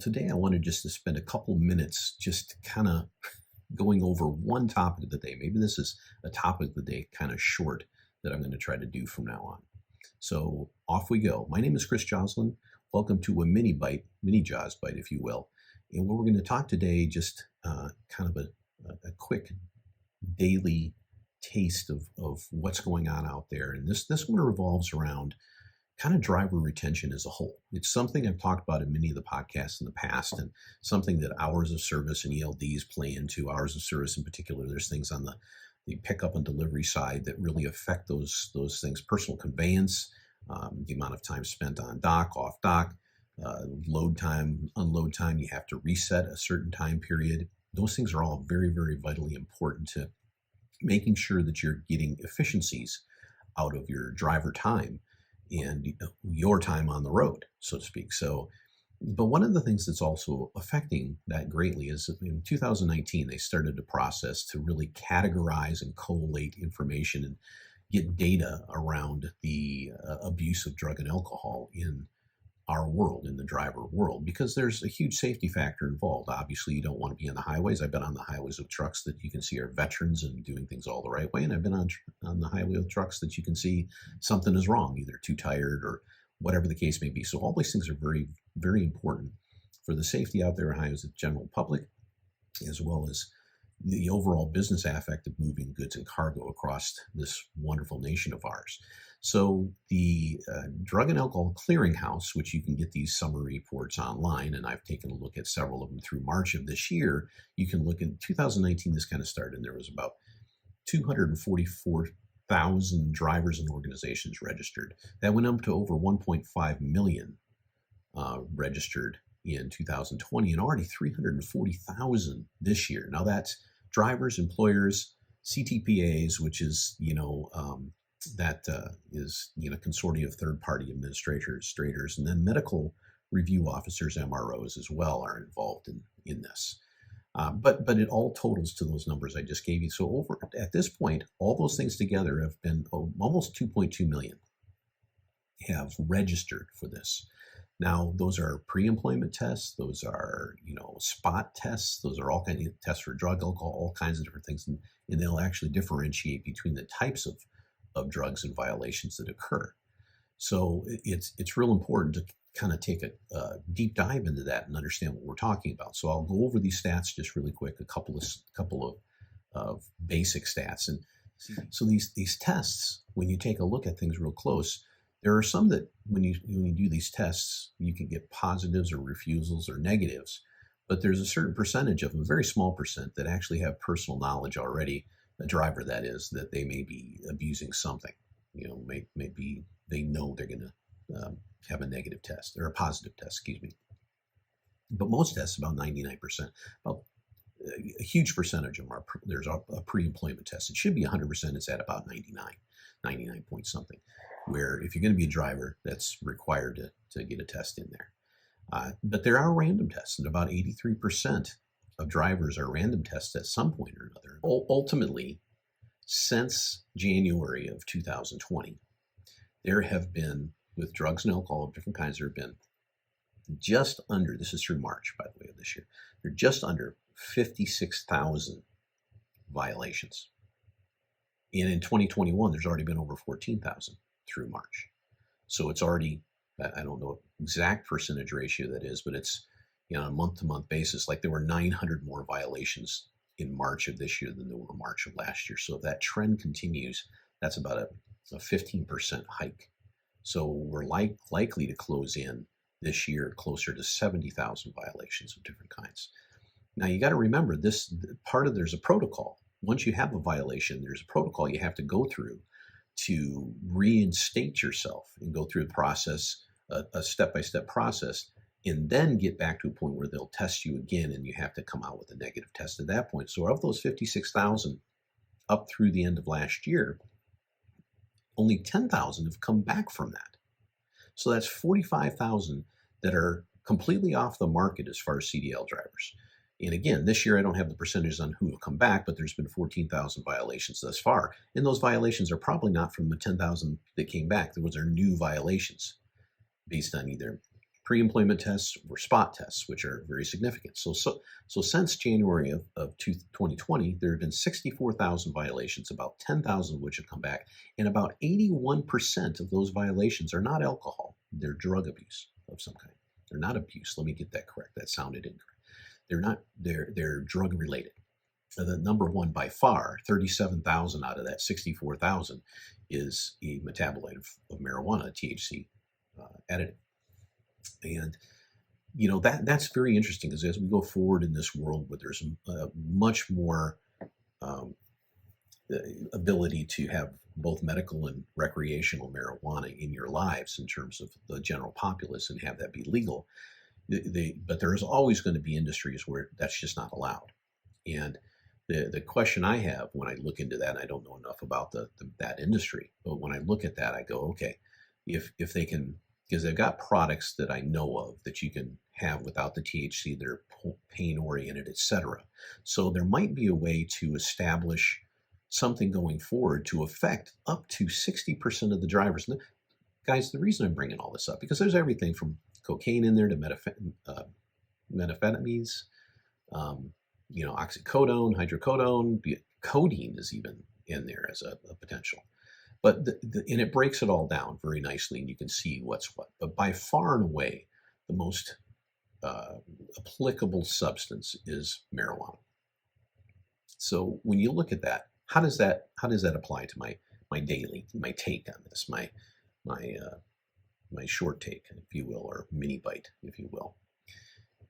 Today I wanted just to spend a couple minutes just kind of going over one topic of the day. Maybe this is a topic of the day, kind of short, that I'm going to try to do from now on. So off we go. My name is Chris Joslin. Welcome to a mini JOZ Byte, if you will. And what we're going to talk today, just kind of a quick daily taste of what's going on out there. And this one revolves around kind of driver retention as a whole. It's something I've talked about in many of the podcasts in the past, and something that hours of service and ELDs play into. Hours of service in particular, there's things on the pickup and delivery side that really affect those things. Personal conveyance, the amount of time spent on dock, off dock, load time, unload time, you have to reset a certain time period. Those things are all very, very vitally important to making sure that you're getting efficiencies out of your driver time and your time on the road, so to speak. So, but one of the things that's also affecting that greatly is in 2019, they started a process to really categorize and collate information and get data around the abuse of drug and alcohol in our world, in the driver world, because there's a huge safety factor involved. Obviously, you don't want to be on the highways. I've been on the highways with trucks that you can see are veterans and doing things all the right way. And I've been on the highway with trucks that you can see something is wrong, either too tired or whatever the case may be. So all these things are very, very important for the safety out there on highways of the general public, as well as the overall business aspect of moving goods and cargo across this wonderful nation of ours. So the Drug and Alcohol Clearinghouse, which you can get these summary reports online, and I've taken a look at several of them through March of this year. You can look in 2019, this kind of started, and there was about 244,000 drivers and organizations registered. That went up to over 1.5 million registered in 2020, and already 340,000 this year. Now that's drivers, employers, CTPAs, which is, consortium of third-party administrators, and then medical review officers, MROs, as well are involved in this. But it all totals to those numbers I just gave you. So over at this point, all those things together have been almost 2.2 million have registered for this. Now, those are pre-employment tests. Those are, spot tests. Those are all kinds of tests for drug, alcohol, all kinds of different things. And they'll actually differentiate between the types of drugs and violations that occur. So it's real important to kind of take a deep dive into that and understand what we're talking about. So I'll go over these stats just really quick, a couple of basic stats. And so these tests, when you take a look at things real close, there are some that when you do these tests, you can get positives or refusals or negatives, but there's a certain percentage of them, a very small percent, that actually have personal knowledge already, a driver that is, that they may be abusing something. Maybe they know they're going to have a negative test or a positive test, excuse me. But most tests, about 99%, about a huge percentage of them there's a pre-employment test. It should be 100%. It's at about 99 point something, where if you're going to be a driver, that's required to get a test in there. But there are random tests, and about 83% of drivers are random tests at some point or another. Ultimately, since January of 2020, there have been, with drugs and alcohol of different kinds, there have been just under, this is through March, by the way, of this year, there are just under 56,000 violations. And in 2021, there's already been over 14,000 through March. So it's already, I don't know what exact percentage ratio that is, but it's, on a month-to-month basis, like there were 900 more violations in March of this year than there were March of last year. So if that trend continues, that's about a 15% hike. So we're likely to close in this year closer to 70,000 violations of different kinds. Now you got to remember this there's a protocol. Once you have a violation, there's a protocol you have to go through to reinstate yourself and go through a process, a step-by-step process, and then get back to a point where they'll test you again and you have to come out with a negative test at that point. So of those 56,000 up through the end of last year, only 10,000 have come back from that. So that's 45,000 that are completely off the market as far as CDL drivers. And again, this year I don't have the percentages on who have come back, but there's been 14,000 violations thus far. And those violations are probably not from the 10,000 that came back. Those are new violations based on either Pre-employment tests were spot tests, which are very significant. So since January of 2020, there have been 64,000 violations, about 10,000 of which have come back, and about 81% of those violations are not alcohol. They're drug abuse of some kind. They're not abuse. Let me get that correct. That sounded incorrect. They're not. They're drug related. The number one by far, 37,000 out of that 64,000, is a metabolite of marijuana, THC additive. And that's very interesting, because as we go forward in this world where there's much more ability to have both medical and recreational marijuana in your lives in terms of the general populace and have that be legal, but there's always going to be industries where that's just not allowed. And the question I have when I look into that, and I don't know enough about that industry, but when I look at that, I go, okay, if they can, because they've got products that I know of that you can have without the THC that are pain oriented, etc. So there might be a way to establish something going forward to affect up to 60% of the drivers. And guys, the reason I'm bringing all this up, because there's everything from cocaine in there to methamphetamines, oxycodone, hydrocodone, codeine is even in there as a potential. But and it breaks it all down very nicely, and you can see what's what. But by far and away, the most applicable substance is marijuana. So when you look at that, how does that apply to my take on this, my short take, if you will, or mini bite, if you will,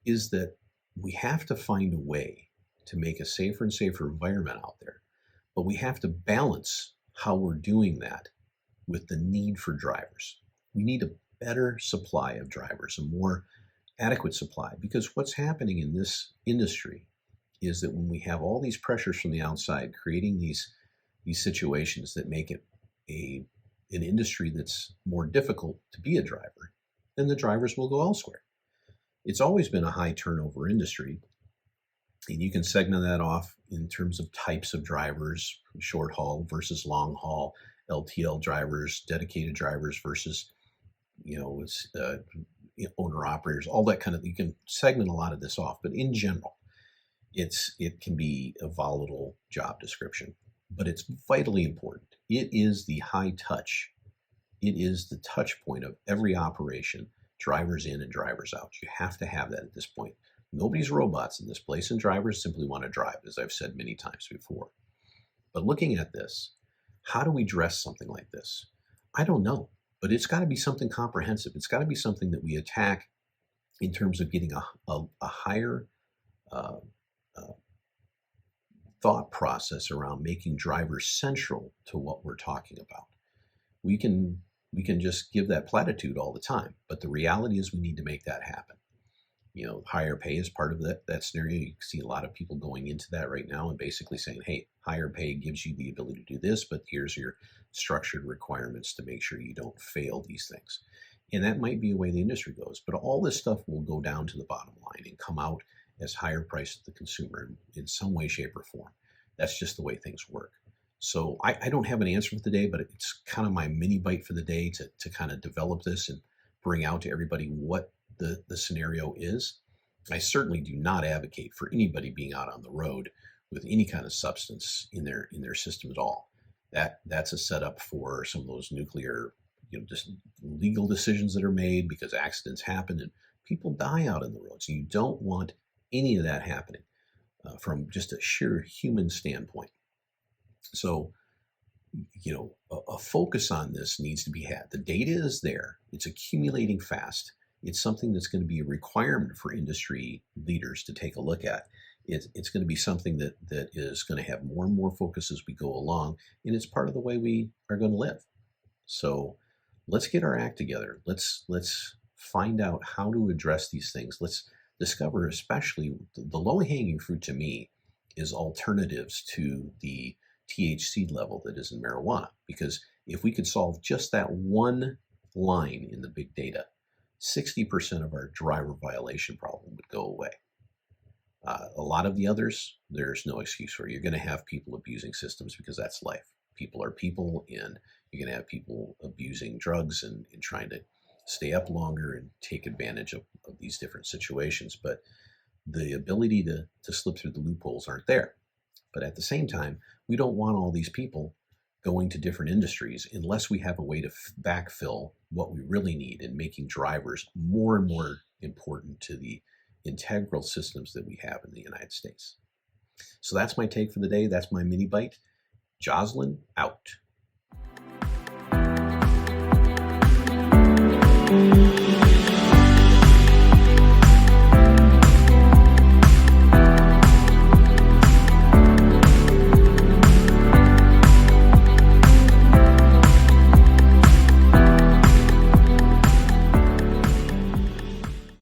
is that we have to find a way to make a safer and safer environment out there, but we have to balance how we're doing that with the need for drivers. We need a better supply of drivers, a more adequate supply, because what's happening in this industry is that when we have all these pressures from the outside creating these situations that make it an industry that's more difficult to be a driver, then the drivers will go elsewhere. It's always been a high turnover industry, and you can segment that off in terms of types of drivers, short haul versus long haul, LTL drivers, dedicated drivers versus, owner operators, all that kind of, you can segment a lot of this off. But in general, it can be a volatile job description, but it's vitally important. It is the high touch. It is the touch point of every operation, drivers in and drivers out. You have to have that at this point. Nobody's robots in this place, and drivers simply want to drive, as I've said many times before. But looking at this, how do we dress something like this? I don't know, but it's got to be something comprehensive. It's got to be something that we attack in terms of getting a higher thought process around making drivers central to what we're talking about. We can just give that platitude all the time, but the reality is we need to make that happen. Higher pay is part of that scenario. You can see a lot of people going into that right now and basically saying, hey, higher pay gives you the ability to do this, but here's your structured requirements to make sure you don't fail these things. And that might be a way the industry goes, but all this stuff will go down to the bottom line and come out as higher price to the consumer in some way, shape, or form. That's just the way things work. So I don't have an answer for the day, but it's kind of my mini bite for the day to kind of develop this and bring out to everybody what the scenario is. I certainly do not advocate for anybody being out on the road with any kind of substance in their system at all. That's a setup for some of those nuclear, just legal decisions that are made because accidents happen and people die out on the road. So you don't want any of that happening from just a sheer human standpoint. So, a focus on this needs to be had. The data is there. It's accumulating fast. It's something that's going to be a requirement for industry leaders to take a look at. It's going to be something that is going to have more and more focus as we go along, and it's part of the way we are going to live. So let's get our act together. Let's find out how to address these things. Let's discover, especially the low-hanging fruit to me, is alternatives to the THC level that is in marijuana. Because if we could solve just that one line in the big data, 60% of our driver violation problem would go away. A lot of the others, there's no excuse for. You're going to have people abusing systems because that's life. People are people, and you're going to have people abusing drugs and trying to stay up longer and take advantage of these different situations. But the ability to slip through the loopholes aren't there. But at the same time, we don't want all these people going to different industries unless we have a way to backfill what we really need in making drivers more and more important to the integral systems that we have in the United States. So that's my take for the day. That's my mini bite. Jocelyn out.